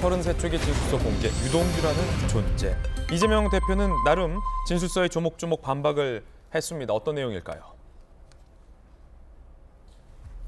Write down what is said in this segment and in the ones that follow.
33쪽의 진술서 공개, 유동규라는 존재. 이재명 대표는 나름 진술서에 조목조목 반박을 했습니다. 어떤 내용일까요?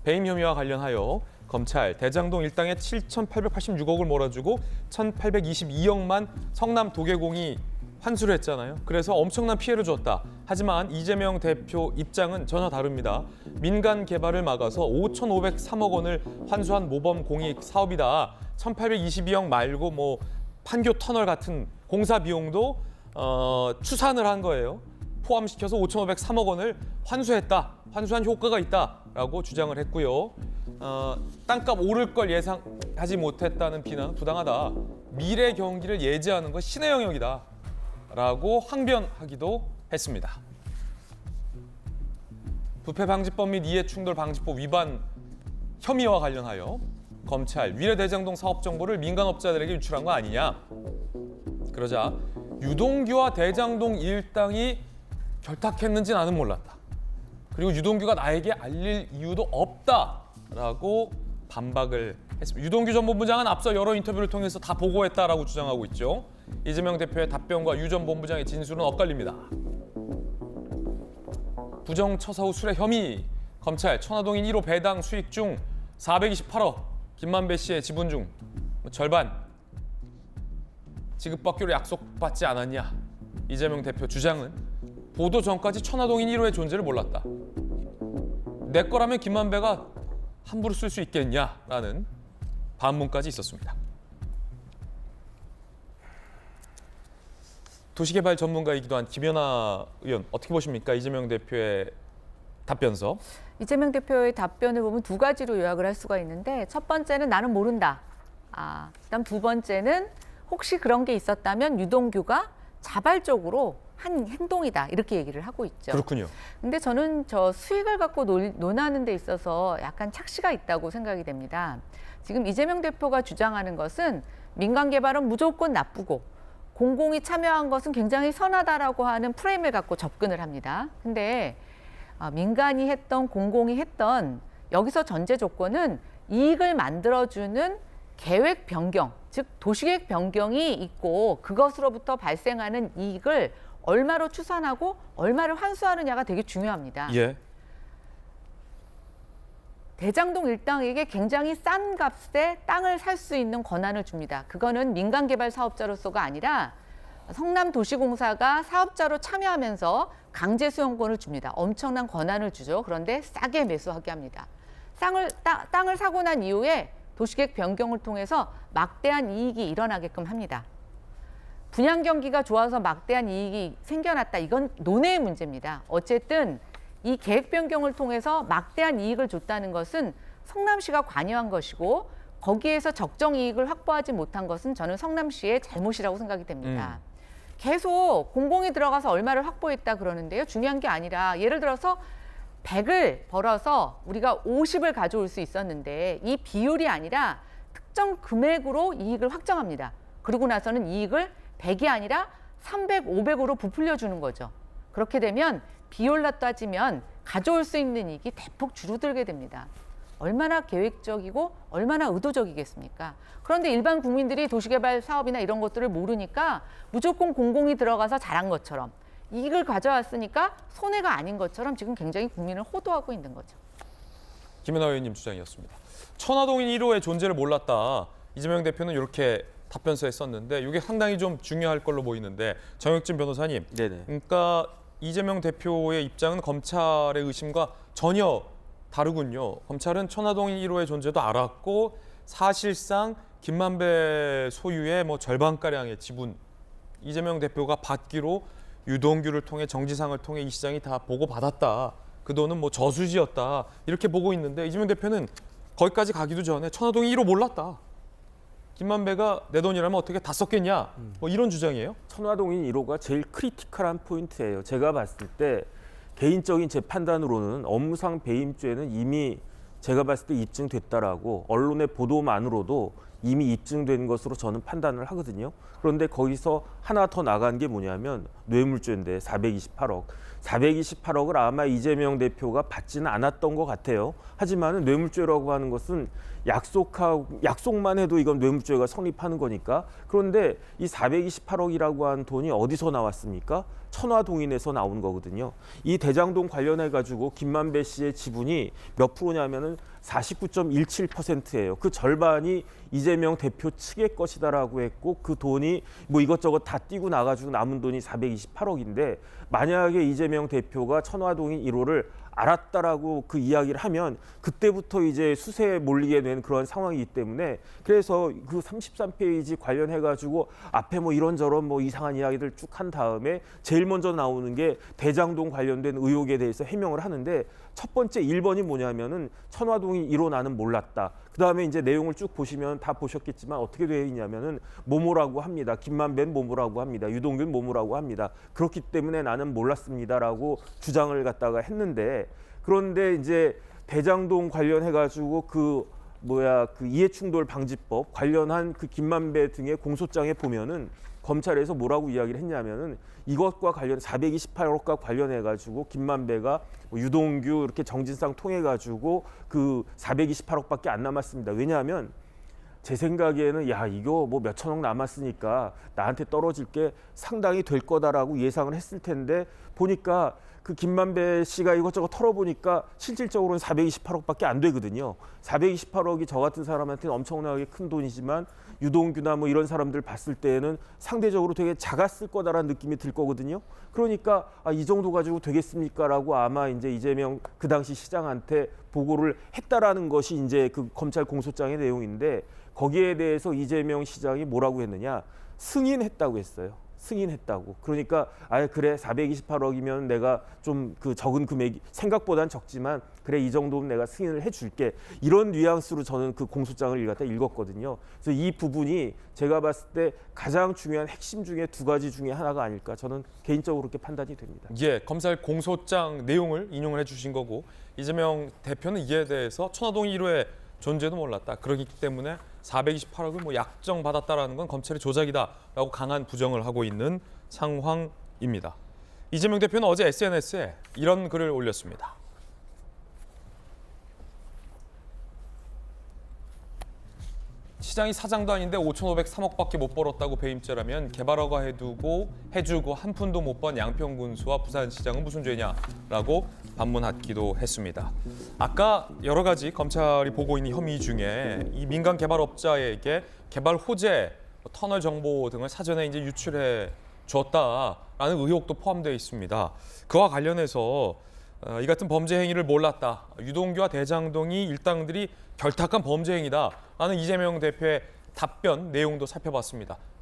배임 혐의와 관련하여 검찰 대장동 일당에 7,886억을 몰아주고 1,822억만 성남 도계공이 환수를 했잖아요. 그래서 엄청난 피해를 줬다. 하지만 이재명 대표 입장은 전혀 다릅니다. 민간 개발을 막아서 5,503억 원을 환수한 모범 공익 사업이다. 1,822억 말고 뭐 판교 터널 같은 공사 비용도 추산을 한 거예요. 포함시켜서 5,503억 원을 환수했다. 환수한 효과가 있다라고 주장을 했고요. 땅값 오를 걸 예상하지 못했다는 비난은 부당하다. 미래 경기를 예지하는 건 신의 영역이다. 라고 항변하기도 했습니다. 부패방지법 및 이해충돌방지법 위반 혐의와 관련하여 검찰 위례대장동 사업 정보를 민간업자들에게 유출한 거 아니냐. 그러자 유동규와 대장동 일당이 결탁했는지 나는 몰랐다. 그리고 유동규가 나에게 알릴 이유도 없다라고 반박을 했습니다. 유동규 전 본부장은 앞서 여러 인터뷰를 통해서 다 보고했다라고 주장하고 있죠. 이재명 대표의 답변과 유 전 본부장의 진술은 엇갈립니다. 부정처사 후 수뢰 혐의, 검찰 천화동인 1호 배당 수익 중 428억, 김만배 씨의 지분 중 절반 지급받기로 약속받지 않았냐. 이재명 대표 주장은 보도 전까지 천화동인 1호의 존재를 몰랐다. 내 거라면 김만배가 함부로 쓸 수 있겠냐라는 반문까지 있었습니다. 도시개발 전문가이기도 한 김연아 의원, 어떻게 보십니까? 이재명 대표의 답변서. 이재명 대표의 답변을 보면 두 가지로 요약을 할 수가 있는데, 첫 번째는 나는 모른다. 그다음 두 번째는 혹시 그런 게 있었다면 유동규가 자발적으로 한 행동이다. 이렇게 얘기를 하고 있죠. 그렇군요. 근데 저는 저 수익을 갖고 논하는 데 있어서 약간 착시가 있다고 생각이 됩니다. 지금 이재명 대표가 주장하는 것은 민간 개발은 무조건 나쁘고 공공이 참여한 것은 굉장히 선하다라고 하는 프레임을 갖고 접근을 합니다. 근데 민간이 했던 공공이 했던 여기서 전제 조건은 이익을 만들어주는 계획 변경, 즉 도시계획 변경이 있고 그것으로부터 발생하는 이익을 얼마로 추산하고 얼마를 환수하느냐가 되게 중요합니다. 예. 대장동 일당에게 굉장히 싼 값에 땅을 살 수 있는 권한을 줍니다. 그거는 민간개발 사업자로서가 아니라 성남도시공사가 사업자로 참여하면서 강제 수용권을 줍니다. 엄청난 권한을 주죠. 그런데 싸게 매수하게 합니다. 땅을 사고 난 이후에 도시계획 변경을 통해서 막대한 이익이 일어나게끔 합니다. 분양 경기가 좋아서 막대한 이익이 생겨났다. 이건 논의의 문제입니다. 어쨌든 이 계획 변경을 통해서 막대한 이익을 줬다는 것은 성남시가 관여한 것이고 거기에서 적정 이익을 확보하지 못한 것은 저는 성남시의 잘못이라고 생각이 됩니다. 계속 공공이 들어가서 얼마를 확보했다 그러는데요. 중요한 게 아니라 예를 들어서 100을 벌어서 우리가 50을 가져올 수 있었는데 이 비율이 아니라 특정 금액으로 이익을 확정합니다. 그러고 나서는 이익을 100이 아니라 300, 500으로 부풀려 주는 거죠. 그렇게 되면 비율로 따지면 가져올 수 있는 이익이 대폭 줄어들게 됩니다. 얼마나 계획적이고 얼마나 의도적이겠습니까? 그런데 일반 국민들이 도시개발 사업이나 이런 것들을 모르니까 무조건 공공이 들어가서 잘한 것처럼 이익을 가져왔으니까 손해가 아닌 것처럼 지금 굉장히 국민을 호도하고 있는 거죠. 김연아 의원님 주장이었습니다. 천화동인 1호의 존재를 몰랐다. 이재명 대표는 이렇게 답변서에 썼는데 이게 상당히 좀 중요할 걸로 보이는데, 정혁진 변호사님. 네네. 그러니까 이재명 대표의 입장은 검찰의 의심과 전혀 다르군요. 검찰은 천화동인 1호의 존재도 알았고 사실상 김만배 소유의 뭐 절반가량의 지분 이재명 대표가 받기로 유동규를 통해 정지상을 통해 이 시장이 다 보고받았다. 그 돈은 뭐 저수지였다. 이렇게 보고 있는데 이재명 대표는 거기까지 가기도 전에 천화동인 1호 몰랐다. 김만배가 내 돈이라면 어떻게 다 썼겠냐. 뭐 이런 주장이에요. 천화동인 1호가 제일 크리티컬한 포인트예요. 제가 봤을 때 개인적인 제 판단으로는 업무상 배임죄는 이미 제가 봤을 때 입증됐다라고 언론의 보도만으로도 이미 입증된 것으로 저는 판단을 하거든요. 그런데 거기서 하나 더 나간 게 뭐냐면 뇌물죄인데 428억. 428억을 아마 이재명 대표가 받지는 않았던 것 같아요. 하지만 뇌물죄라고 하는 것은 약속만 해도 이건 뇌물죄가 성립하는 거니까. 그런데 이 428억이라고 한 돈이 어디서 나왔습니까? 천화동인에서 나온 거거든요. 이 대장동 관련해 가지고 김만배 씨의 지분이 몇 프로냐면은 49.17%예요. 그 절반이 이재명 대표 측의 것이다라고 했고 그 돈이 뭐 이것저것 다 띄고 나가지고 남은 돈이 428억인데 만약에 이재명 대표가 천화동인 1호를 알았다라고 그 이야기를 하면 그때부터 이제 수세에 몰리게 된 그런 상황이기 때문에 그래서 그 33페이지 관련해 가지고 앞에 뭐 이런저런 뭐 이상한 이야기들 쭉 한 다음에 제일 먼저 나오는 게 대장동 관련된 의혹에 대해서 해명을 하는데 첫 번째 1번이 뭐냐면은 천화동인 1호 나는 몰랐다. 그다음에 이제 내용을 쭉 보시면 다 보셨겠지만 어떻게 되어 있냐면은 모모라고 합니다. 김만배는 모모라고 합니다. 유동규는 모모라고 합니다. 그렇기 때문에 나는 몰랐습니다라고 주장을 갖다가 했는데 그런데 이제 대장동 관련해 가지고 그 이해충돌 방지법 관련한 그 김만배 등의 공소장에 보면은 검찰에서 뭐라고 이야기를 했냐면은 이것과 관련 428억과 관련해 가지고 김만배가 유동규 이렇게 정진상 통해 가지고 그 428억밖에 안 남았습니다. 왜냐하면 제 생각에는 야 이거 뭐 몇천억 남았으니까 나한테 떨어질 게 상당히 될 거다라고 예상을 했을 텐데 보니까 그 김만배 씨가 이것저것 털어보니까 실질적으로는 428억밖에 안 되거든요. 428억이 저 같은 사람한테는 엄청나게 큰 돈이지만 유동규나 뭐 이런 사람들 봤을 때에는 상대적으로 되게 작았을 거다라는 느낌이 들 거거든요. 그러니까 이 정도 가지고 되겠습니까라고 아마 이제 이재명 그 당시 시장한테 보고를 했다라는 것이 이제 그 검찰 공소장의 내용인데 거기에 대해서 이재명 시장이 뭐라고 했느냐 승인했다고 했어요. 승인했다고. 그러니까 그래 428억이면 내가 좀 그 적은 금액이 생각보단 적지만 그래 이 정도면 내가 승인을 해줄게. 이런 뉘앙스로 저는 그 공소장을 갖다 읽었거든요. 그래서 이 부분이 제가 봤을 때 가장 중요한 핵심 중에 두 가지 중에 하나가 아닐까 저는 개인적으로 그렇게 판단이 됩니다. 예, 검찰 공소장 내용을 인용을 해주신 거고 이재명 대표는 이에 대해서 천화동 1호의 존재도 몰랐다. 그렇기 때문에 428억을 뭐 약정받았다라는 건 검찰의 조작이다라고 강한 부정을 하고 있는 상황입니다. 이재명 대표는 어제 SNS에 이런 글을 올렸습니다. 시장이 사장도 아닌데 5,503억밖에 못 벌었다고 배임죄라면 개발허가 해주고 한 푼도 못 번 양평군수와 부산시장은 무슨 죄냐라고 반문하기도 했습니다. 아까 여러 가지 검찰이 보고 있는 혐의 중에 이 민간 개발업자에게 개발 호재, 터널 정보 등을 사전에 이제 유출해 줬다라는 의혹도 포함되어 있습니다. 그와 관련해서 이 같은 범죄 행위를 몰랐다. 유동규와 대장동이 일당들이 결탁한 범죄 행위다라는 이재명 대표의 답변 내용도 살펴봤습니다.